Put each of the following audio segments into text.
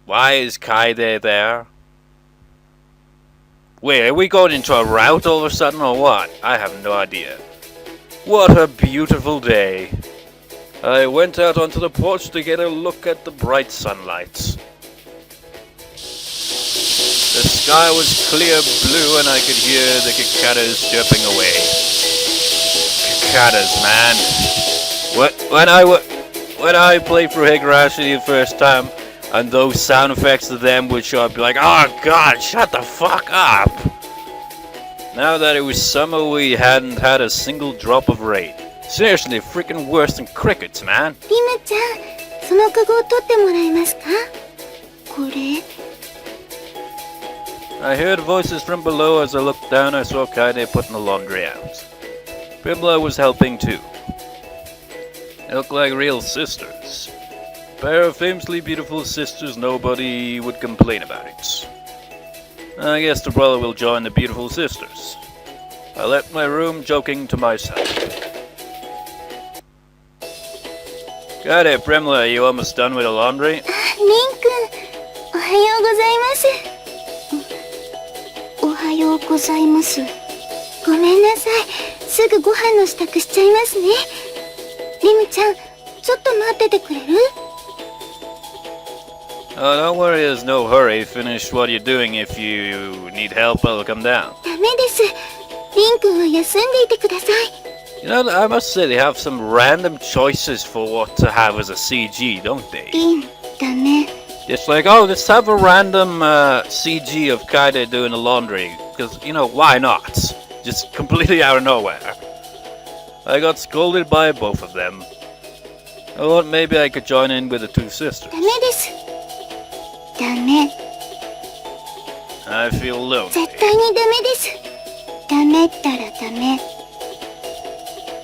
Why is Kaede there? Wait, are we going into a rout all of a sudden or what? I have no idea. What a beautiful day. I went out onto the porch to get a look at the bright sunlight. The sky was clear blue and I could hear the cicadas chirping away. Cicadas, man. When I played through Higurashi the first time, and those sound effects to them would show up, be like, oh god, shut the fuck up! Now that it was summer, we hadn't had a single drop of rain. Seriously, freaking worse than crickets, man. Rimu-chan, そのカゴを取ってもらえますか? これ? I heard voices from below. As I looked down, I saw Kaede putting the laundry out. Primula was helping too. They looked like real sisters. A pair of famously beautiful sisters, nobody would complain about it. I guess the brother will join the beautiful sisters. I left my room joking to myself. Kaede, Primula, are you almost done with the laundry? Rin-kun, おはようございます。おはようございます。ごめんなさい。すぐご飯の支度しちゃいますね。リムちゃん、ちょっと待っててくれる? Oh, don't worry, there's no hurry. Finish what you're doing. If you need help, I'll come down. ダメです。リン君は休んでいてください。You know, I must say they have some random choices for what to have as a CG, don't they? リン、ダメ。It's like, oh, let's have a random CG of Kaede doing the laundry. Because, you know, why not? Just completely out of nowhere. I got scolded by both of them. I thought maybe I could join in with the two sisters. ダメです。ダメ。I feel lonely. 絶対にダメです。ダメったらダメ。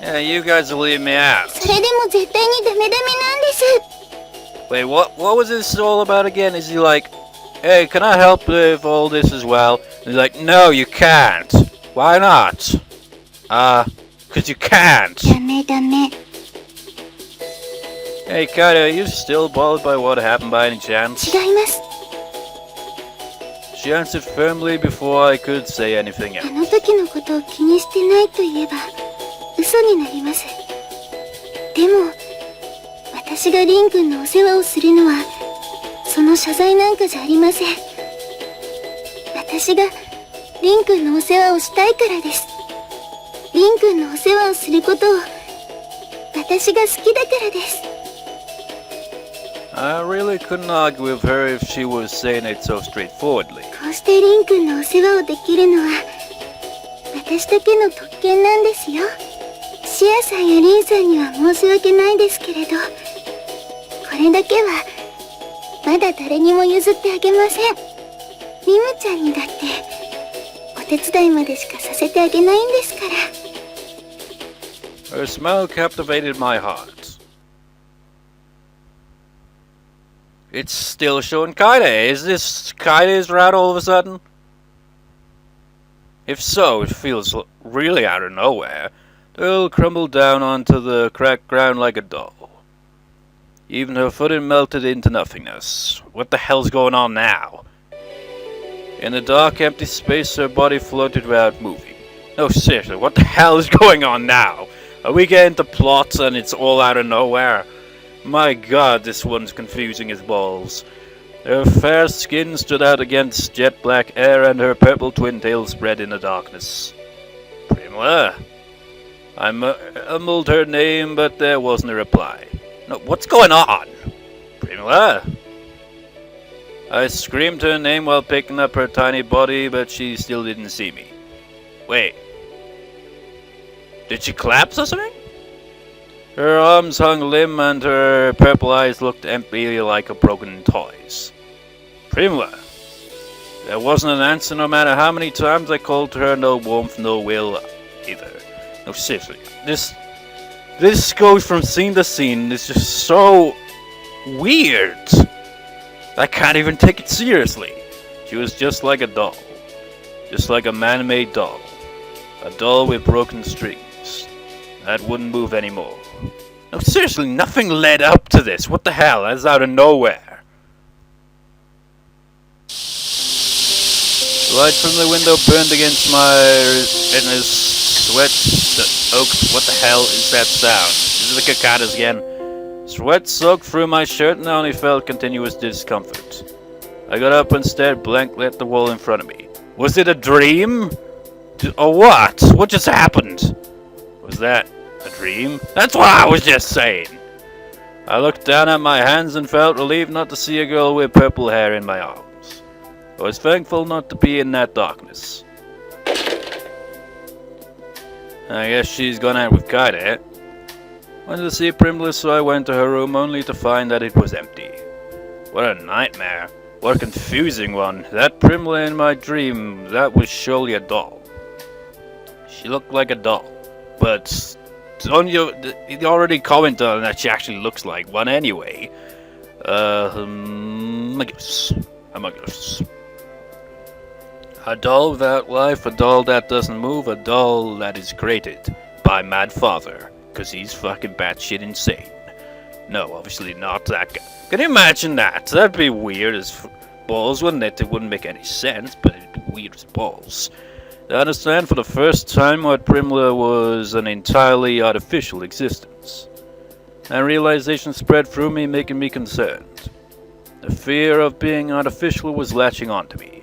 Yeah, you guys will leave me out. それでも絶対にダメダメなんです。Wait, what was this all about again? Is he like, hey, can I help with all this as well? And he's like, no, you can't. Why not? Cause you can't. ダメダメ。Hey, Kaede, are you still bothered by what happened by any chance? 違います。 She answered firmly before I could say anything あ else. の時のことを気にしてないと言えば嘘になります。でも私がリン君のお世話をするのはその謝罪なんかじゃありません。私がリン君のお世話をしたいからです。リン君のお世話をすることを私が好きだからです。 I really couldn't argue with her if she was saying it so straightforwardly. こうしてリン君のお世話をできるのは私だけの特権なんですよ。シアさんやリンさんには申し訳ないですけれど、これだけはまだ誰にも譲ってあげません。リムちゃんにだってお手伝いまでしかさせてあげないんですから。 Her smile captivated my heart. It's still showing Kaede. Is this Kaede's route all of a sudden? If so, it feels really out of nowhere. The girl crumbled down onto the cracked ground like a doll. Even her footing melted into nothingness. What the hell's going on now? In the dark, empty space, her body floated without moving. No, seriously, what the hell is going on now? Are we getting to plots and it's all out of nowhere? My god, this one's confusing as balls. Her fair skin stood out against jet black hair and her purple twin tail spread in the darkness. Primula? I mumbled her name, but there wasn't a reply. No, what's going on? Primula? I screamed her name while picking up her tiny body, but she still didn't see me. Wait. Did she collapse or something? Her arms hung limp and her purple eyes looked empty like a broken toys. Primula. There wasn't an answer no matter how many times I called to her, no warmth, no will either. No, seriously. This goes from scene to scene. It's just so weird. I can't even take it seriously. She was just like a doll. Just like a man-made doll. A doll with broken strings. That wouldn't move anymore. No, seriously, nothing led up to this. What the hell? That's out of nowhere. The light from the window burned against my in his sweat soaked. What the hell is that sound? Is it the Kaedes again? Sweat soaked through my shirt and I only felt continuous discomfort. I got up and stared blankly at the wall in front of me. Was it a dream? Or what? What just happened? Was that a dream? That's what I was just saying. I looked down at my hands and felt relieved not to see a girl with purple hair in my arms. I was thankful not to be in that darkness. I guess she's gone out with Kaede. Wanted to see Primula, so I went to her room only to find that it was empty. What a nightmare. What a confusing one. That Primula in my dream, that was surely a doll. She looked like a doll. But you already commented on that she actually looks like one anyway. I guess. A doll without life, a doll that doesn't move, a doll that is created by Mad Father, cause he's fucking batshit insane. No, obviously not that guy. Can you imagine that? That'd be weird as balls, wouldn't it? It wouldn't make any sense, but it'd be weird as balls. I understand for the first time what Primula was an entirely artificial existence. And realization spread through me, making me concerned. The fear of being artificial was latching onto me.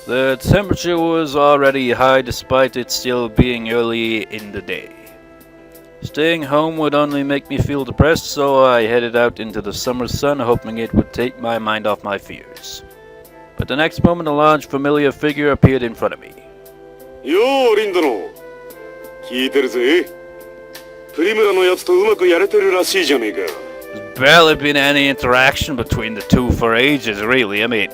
The temperature was already high despite it still being early in the day. Staying home would only make me feel depressed, so I headed out into the summer sun hoping it would take my mind off my fears. But the next moment a large familiar figure appeared in front of me. Yo, Rindano. 聞いてるぜ。プリムラのやつとうまくやれてるらしいじゃねえか。There's barely been any interaction between the two for ages, really. I mean,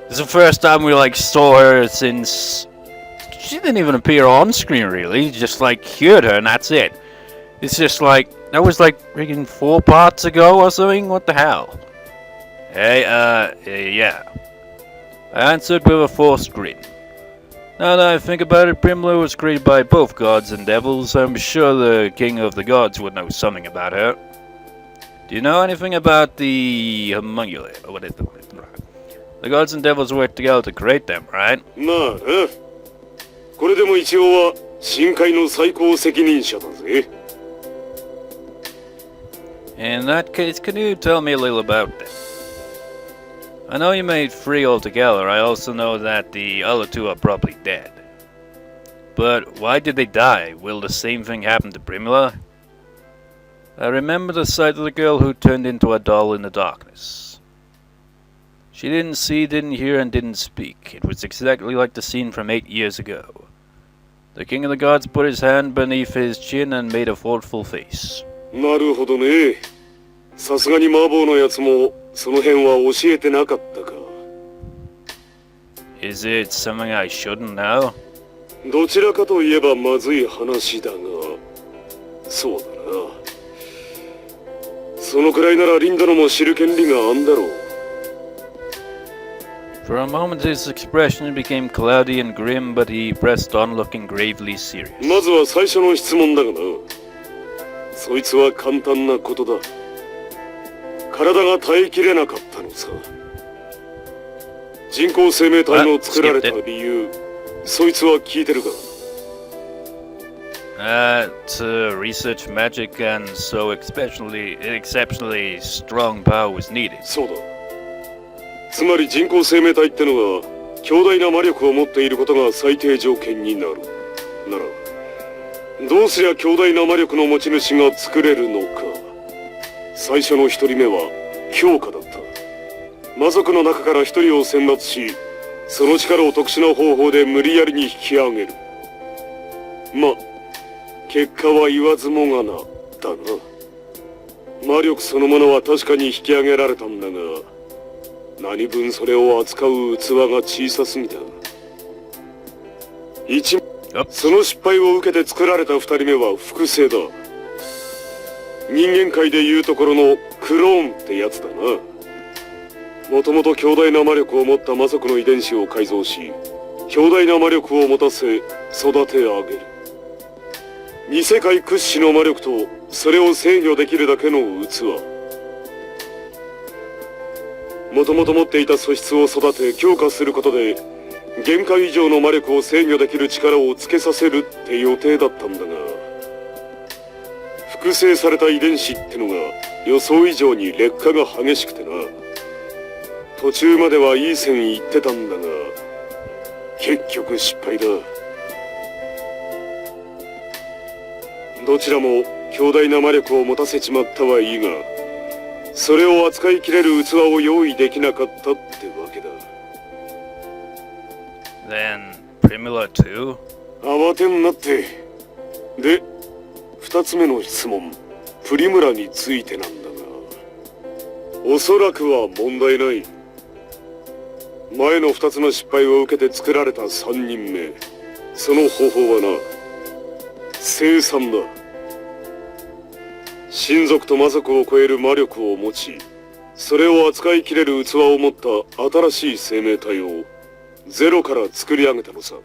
this is the first time we saw her since she didn't even appear on screen, really. Just heard her and that's it. It's just that was freaking 4 parts ago or something. What the hell? Hey, yeah. I answered with a forced grin. Now that I think about it, Primula was created by both gods and devils. I'm sure the king of the gods would know something about her. Do you know anything about the homunculi? What is it? The gods and devils work together to create them, right? まあな。これでも一応は深海の最高責任者だぜ。In that case, can you tell me a little about them? I know you made 3 altogether. I also know that the other 2 are probably dead. But why did they die? Will the same thing happen to Primula? I remember the sight of the girl who turned into a doll in the darkness. She didn't see, didn't hear, and didn't speak. It was exactly like the scene from 8 years ago. The king of the gods put his hand beneath his chin and made a thoughtful face. なるほどね。さすがに麻婆のやつもその辺は教えてなかったか。Is it something I shouldn't know? どちらかといえばまずい話だが、そうだな。そのくらいならリンダのも知る権利があんだろう。For a moment his expression became cloudy and grim, but he pressed on, looking gravely serious. まずは最初の質問だがな。そいつは簡単なことだ。体が耐えきれなかったのさ。人工生命体の作られた理由、そいつは聞いてるか。To research magic, and so exceptionally strong power was needed. そうだ。つまり人工生命体ってのは強大な魔力を持っていることが最低条件になる。なら、どうすりゃ強大な魔力の持ち主が作れるのか。最初の1人目は強化だった。魔族の中から1人を選抜し、その力を特殊な方法で無理やりに引き上げる。ま、結果は言わずもがな、だな。魔力そのものは確かに引き上げられたんだが、何分それを扱う器が小さすぎた。その失敗を受けて作られた2人目は複製だ。人間界でいうところのクローンってやつだな。もともと強大な魔力を持った魔族の遺伝子を改造し、強大な魔力を持たせ育て上げる。異世界屈指の魔力とそれを制御できるだけの器。もともと持っていた素質を育て強化することで限界以上の魔力を制御できる力をつけさせるって予定だったんだが、複製された遺伝子ってのが予想以上に劣化が激しくてな。途中まではいい線いってたんだが結局失敗だ。どちらも強大な魔力を持たせちまったはいいが、それを扱いきれる器を用意できなかったってわけだ。Then Primula too? 慌てんなって。で、二つ目の質問、プリムラについてなんだが、おそらくは問題ない。前の二つの失敗を受けて作られた三人目、その方法はな、生産だ。親族と魔族を超える魔力を持ち、それを扱いきれる器を持った新しい生命体をゼロから作り上げたのさ。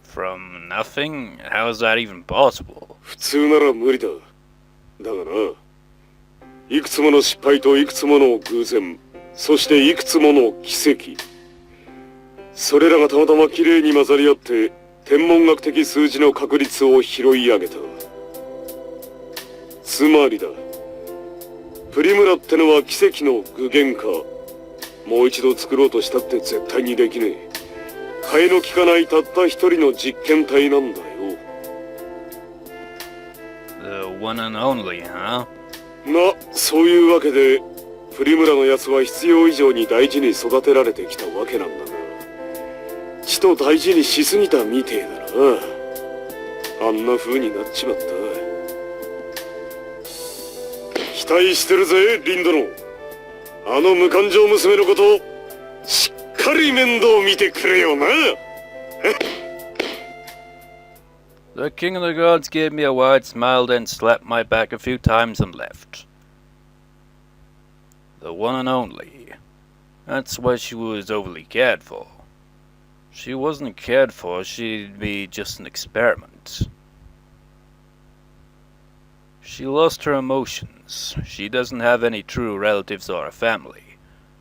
From nothing? How is that even possible? 普通なら無理だ。だがな、いくつもの失敗といくつもの偶然、そしていくつもの奇跡。それらがたまたま綺麗に混ざり合って天文学的数字の確率を拾い上げた。つまりだ、プリムラってのは奇跡の具現化。もう一度作ろうとしたって絶対にできねえ。替えの利かないたった一人の実験体なんだよ。 The one and only, huh? そういうわけでプリムラのやつは必要以上に大事に育てられてきたわけなんだが、ちと大事にしすぎたみてえだな。あんな風になっちまった。期待してるぜ、リンドの。あの無感情娘のことしっかり面倒見てくれよな。The king of the gods gave me a wide smile, then slapped my back a few times and left. The one and only. That's why she was overly cared for. She wasn't cared for, she'd be just an experiment. She lost her emotions. She doesn't have any true relatives or a family.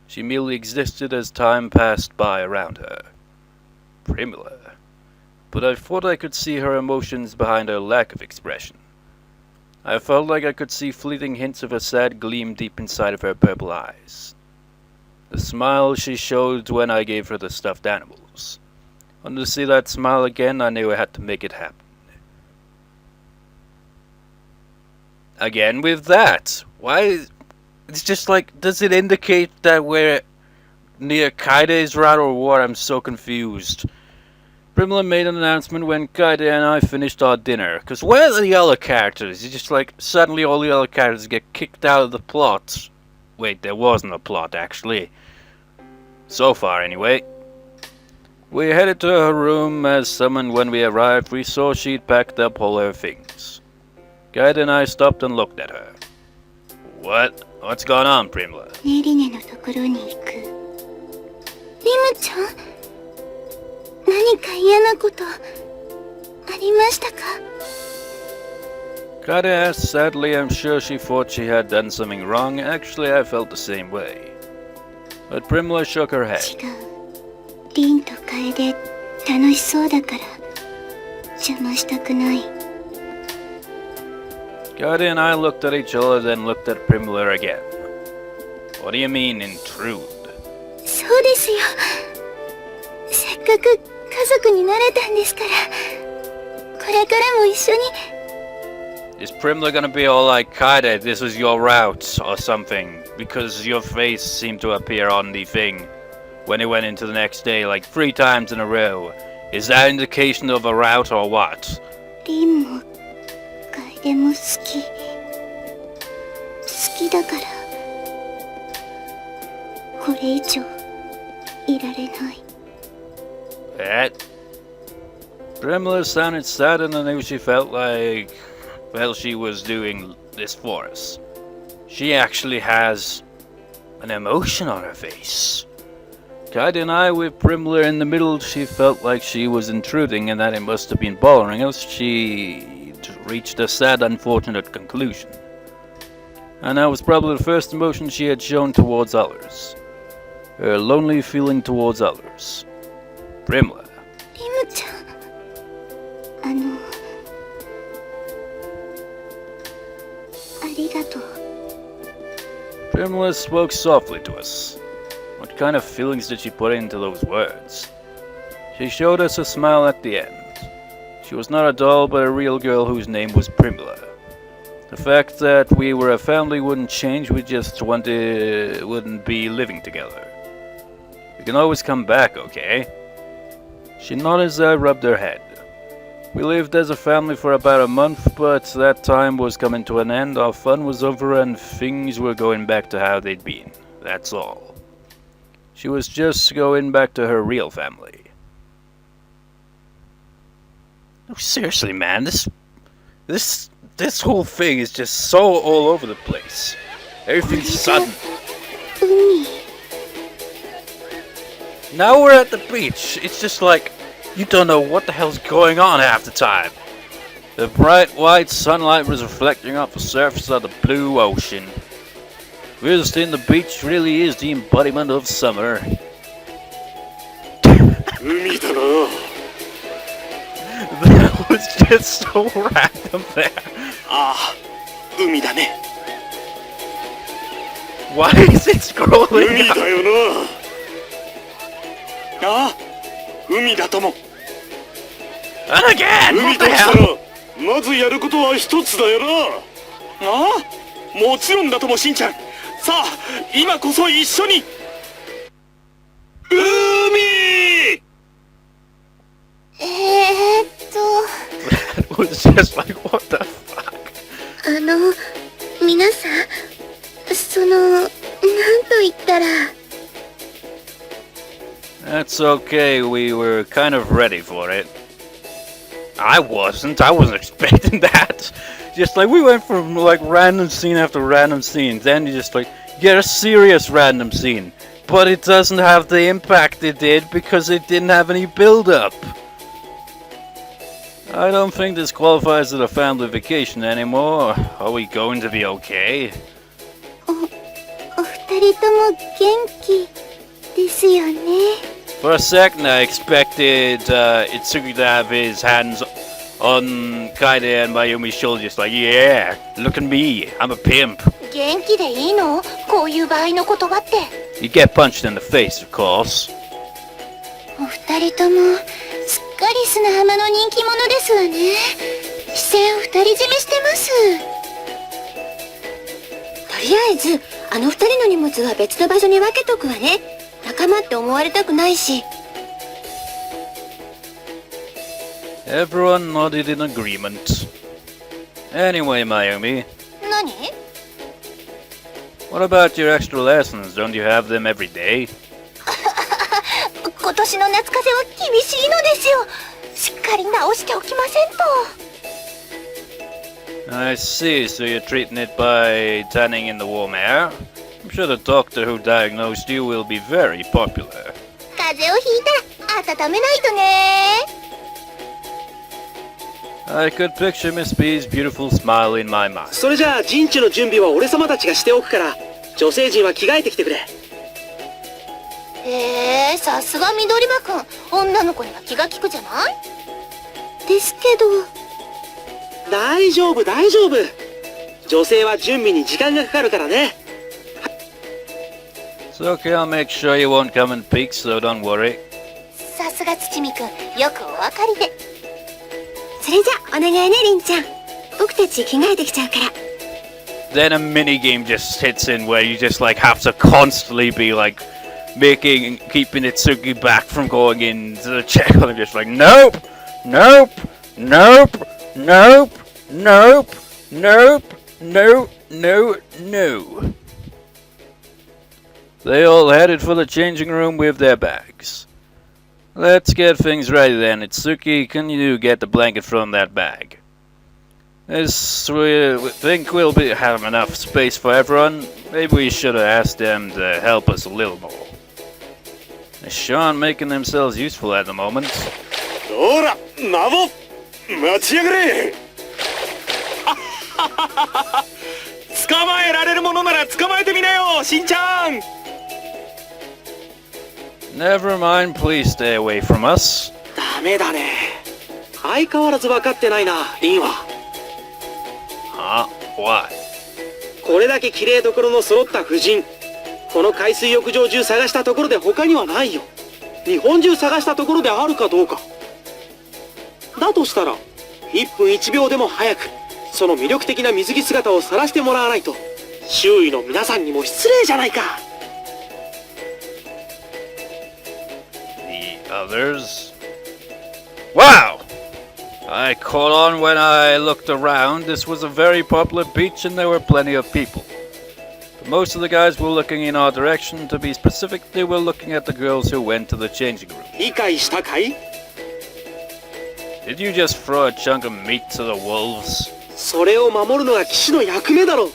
She merely existed as time passed by around her. Primula. But I thought I could see her emotions behind her lack of expression. I felt like I could see fleeting hints of a sad gleam deep inside of her purple eyes. The smile she showed when I gave her the stuffed animals. And to see that smile again, I knew I had to make it happen. Again with that? Why? It's just like, does it indicate that we're near Kaede's route or what? I'm so confused. Primula made an announcement when Kaede and I finished our dinner. Because where are the other characters? It's just like, suddenly all the other characters get kicked out of the plot. Wait, there wasn't a plot, actually. So far, anyway. We headed to her room as summoned. When we arrived, we saw she'd packed up all her things. Kaede and I stopped and looked at her. What? What's going on, Primula? ネリネのところに行く。リムちゃん、何か嫌なことありましたか？ Kaede asked sadly. I'm sure she thought she had done something wrong. Actually, I felt the same way. But Primula shook her head. 違う。リンとカエデ楽しそうだから邪魔したくない。 Kaede and I looked at each other, then looked at Primula again. What do you mean, intrude? そうですよ。せっかく家族になれたんですから、これからも一緒に。 Is Primula gonna be all like, Kaede, this is your route, or something? Because your face seemed to appear on the thing when it went into the next day, like 3 times in a row. Is that indication of a route or what? リンもカエデも好き。好きだから、これ以上いられない。 That? Primula sounded sad, and I knew she felt like, well, she was doing this for us. She actually has an emotion on her face. Kaede and I, with Primula in the middle, she felt like she was intruding and that it must have been bothering us. She reached a sad, unfortunate conclusion. And that was probably the first emotion she had shown towards others. Her lonely feeling towards others. Primula. リムちゃん。ありがとう。 Primula spoke softly to us. What kind of feelings did she put into those words? She showed us a smile at the end. She was not a doll, but a real girl whose name was Primula. The fact that we were a family wouldn't change, we just wouldn't be living together. We can always come back, okay? She nodded as I rubbed her head. We lived as a family for about a month, but that time was coming to an end, our fun was over and things were going back to how they'd been. That's all. She was just going back to her real family. No, seriously, man, this whole thing is just so all over the place. Everything's sudden. 海。 Now we're at the beach. It's just like you don't know what the hell's going on half the time. The bright white sunlight was reflecting off the surface of the blue ocean. Visiting the beach really is the embodiment of summer. 海だな。 That was just so random there. ああ、海だね。 Why is it scrolling? 海だよな。ああ、海だとも。 And again, 海 what と the 来た hell? ら、まずやることは一つだよな。ああ、もちろんだともしんちゃん。さあ、今こそ一緒に。海！ That was just like, what the fuck? 皆さん、なんと言ったら。 That's okay, we were kind of ready for it. I wasn't expecting that. Just like, we went from like random scene after random scene, then you just like, get a serious random scene. But it doesn't have the impact it did because it didn't have any build-up. I don't think this qualifies as a family vacation anymore. Are we going to be okay? お二人とも元気ですよね。 For a second I expected Itsuki to have his hands on Kaede and Mayumi's shoulders like, yeah, look at me, I'm a pimp. 元気でいいの？こういう場合の言葉って。 You get punched in the face, of course. お二人ともすっかり砂浜の人気者ですわね。視線を独り占めしてます。とりあえずあの二人の荷物は別の場所に分けとくわね。仲間って思われたくないし。 Everyone nodded in agreement. Anyway, Mayumi, 何？ what about your extra lessons? Don't you have them every day? 今年の夏風邪は厳しいのですよ。しっかり治しておきませんと。 I see, so you're treating it by tanning in the warm air? I'm sure the doctor who diagnosed you will be very popular. 風邪をひいたら温めないとね。 I could picture Miss B's beautiful smile in my mind. それじゃあ陣地の準備は俺様たちがしておくから女性陣は着替えてきてくれ。へえ、さすが緑間くん、女の子には気が利くじゃない？ですけど。大丈夫大丈夫。女性は準備に時間がかかるからね。 It's okay, I'll make sure you won't come in peaks, so don't worry. さすが土見くん、よくお分かりで。それじゃお願いね、りんちゃん。僕たち着替えてきちゃうから。 Then a minigame just hits in where you just like have to constantly be like keeping Itsuki back from going in to check on him, just like nope, nope, nope, nope, nope, nope, no, no, no. They all headed for the changing room with their bags. Let's get things ready then. Itsuki, can you get the blanket from that bag? As we think we'll have enough space for everyone, maybe we should have asked them to help us a little more. They sure aren't making themselves useful at the moment. ほら、マボ待ちやがれ。捕まえられるものなら捕まえてみなよ、しんちゃん。 Never mind, please stay away from us. ダメだね。相変わらず分かってないな、リンは。Huh? What? これだけ綺麗どころの揃った婦人、この海水浴場中探したところで他にはないよ。日本中探したところであるかどうか。だとしたら1分1秒でも早くその魅力的な水着姿を晒してもらわないと周囲の皆さんにも失礼じゃないか。 The others? Wow! I caught on when I looked around. This was a very popular beach and there were plenty of people. But most of the guys were looking in our direction. To be specific, they were looking at the girls who went to the changing room. 理解したかい？ Did you just throw a chunk of meat to the wolves? それを守るのが騎士の役目だろ、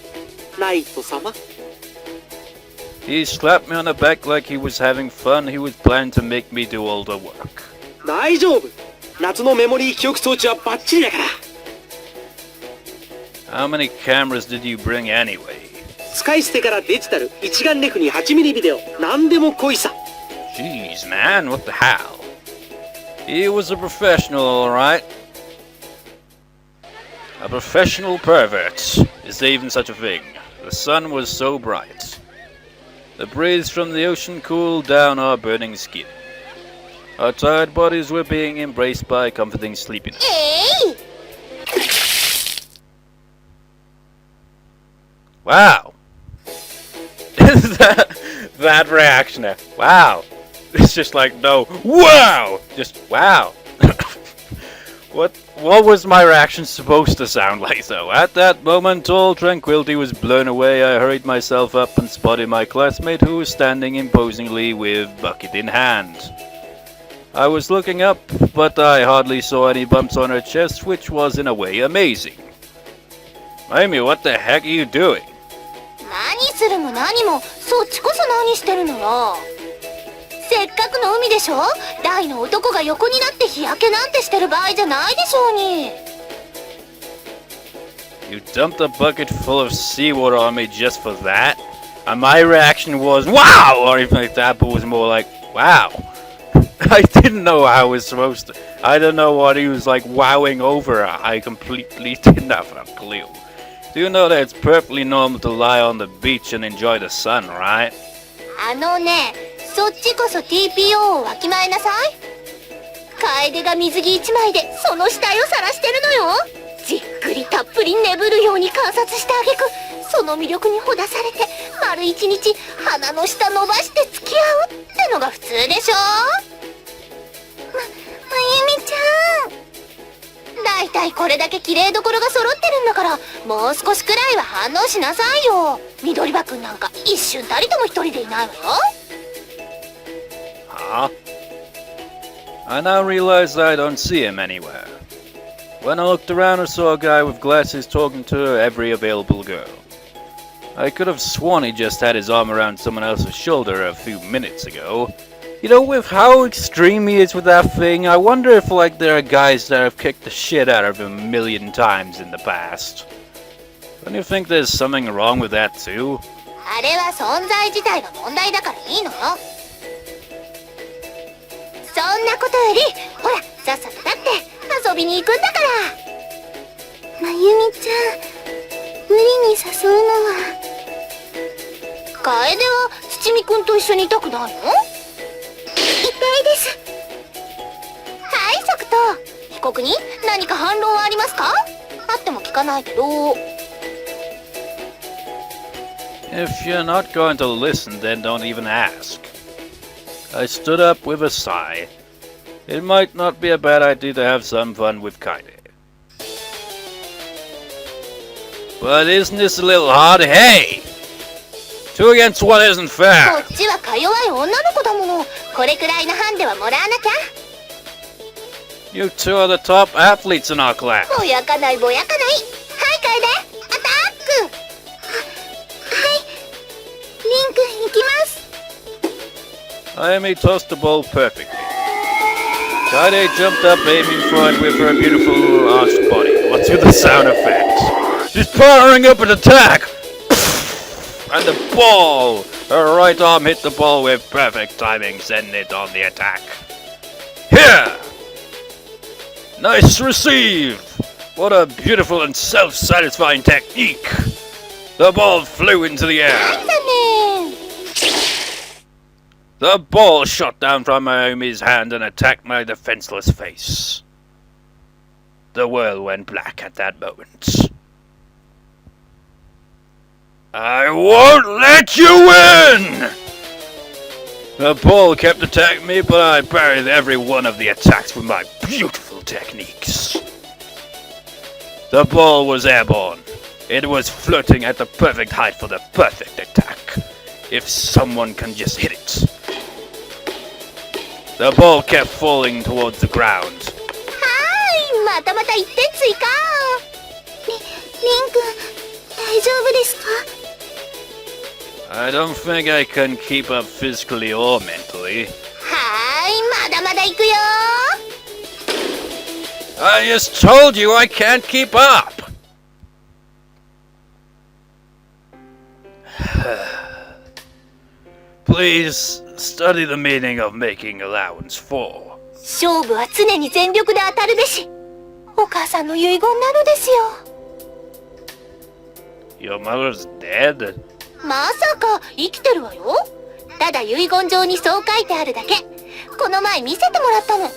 ナイト様。 He slapped me on the back like he was having fun. He was planning to make me do all the work. 大丈夫。夏のメモリー記憶装置はバッチリだから。 How many cameras did you bring anyway? 使い捨てからデジタル、一眼レフに8ミリビデオ、何でも来いさ。 Jeez, man, what the hell? He was a professional, alright. A professional pervert. Is there even such a thing? The sun was so bright. The breeze from the ocean cooled down our burning skin. Our tired bodies were being embraced by comforting sleepiness. えい Wow! that reaction there. Wow! It's just like, no. Wow! Just, wow! What was my reaction supposed to sound like though? At that moment, all tranquility was blown away. I hurried myself up and spotted my classmate who was standing imposingly with bucket in hand. I was looking up, but I hardly saw any bumps on her chest, which was in a way amazing. Amy, what the heck are you doing? 何するも何も、そっちこそ何してるのよ。せっかくの海でしょ。大の男が横になって日焼けなんてしてる場合じゃないでしょうに。You dumped a bucket full of seawater on me just for that? And my reaction was, wow! Or even like that, but was more like, wow. I didn't know how I was supposed to. I don't know what he was like wowing over. I completely didn't have a clue. Do you know that it's perfectly normal to lie on the beach and enjoy the sun, right? あのね、そっちこそ TPO をわきまえなさい。楓が水着一枚でその死体を晒してるのよ。じっくりたっぷり眠るように観察してあげく、その魅力にほだされて丸一日鼻の下伸ばして付き合うってのが普通でしょ。まゆみちゃん、だいたいこれだけ綺麗どころが揃ってるんだから、もう少しくらいは反応しなさいよ。緑葉くんなんか一瞬たりとも一人でいないわよ。Huh? I now realize I don't see him anywhere. When I looked around, I saw a guy with glasses talking to every available girl. I could have sworn he just had his arm around someone else's shoulder a few minutes ago. You know, with how extreme he is with that thing, I wonder if, like, there are guys that have kicked the shit out of him a million times in the past. Don't you think there's something wrong with that too? あれは存在自体が問題だからいいのよ。そんなことより、ほら、さっさと立って遊びに行くんだから。まゆみちゃん、無理に誘うのは。楓は七味くんと一緒にいたくないの？痛いです。はい、即答。被告人、何か反論はありますか？あっても聞かないけど。If you're not going to listen, then don't even ask. I stood up with a sigh. It might not be a bad idea to have some fun with Kaede. But isn't this a little hard? Hey! 2 against 1 isn't こ fair! っちはか弱い女の子だもの。これくらいのハンデはもらわなきゃ。You two are the top athletes in our class. ぼやかないぼやかない。はい、楓、アタック。はい、リンク行きます。Amy tossed the ball perfectly. Kaede jumped up, aiming for it with her beautiful arched body. What's with the sound effects? She's powering up an attack! And the ball! Her right arm hit the ball with perfect timing, sending it on the attack. Here! Nice receive! What a beautiful and self-satisfying technique! The ball flew into the air. The ball shot down from Naomi's hand and attacked my defenseless face. The world went black at that moment. I won't let you win! The ball kept attacking me, but I parried every one of the attacks with my beautiful techniques. The ball was airborne. It was floating at the perfect height for the perfect attack. If someone can just hit it. The ball kept falling towards the ground. また1点追加。リン君、大丈夫ですか？ I don't think I can keep up physically or mentally. まだまだ行くよ。 I just told you I can't keep up! Please study the meaning of making allowance for. 勝負は常に全力で当たるべし。お母さんの遺言なのですよ。 Your mother's dead? まさか生きてるわよ。ただ遺言状にそう書いてあるだけ。この前見せてもらったの。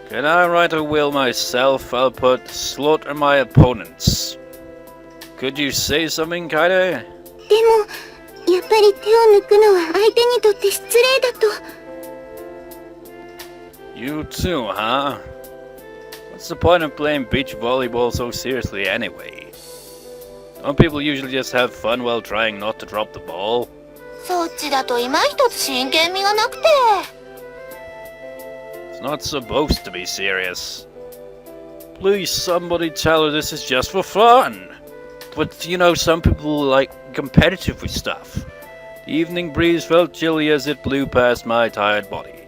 Can I write a will myself? I'll put slaughter my opponents. Could you say something, Kaede? でも、やっぱり手を抜くのは相手にとって失礼だと。 You too, huh? What's the point of playing beach volleyball so seriously anyway? Don't people usually just have fun while trying not to drop the ball? そっちだと今一つ真剣味がなくて。 It's not supposed to be serious. Please, somebody tell her this is just for fun. But you know, some people like competitive with stuff. The evening breeze felt chilly as it blew past my tired body.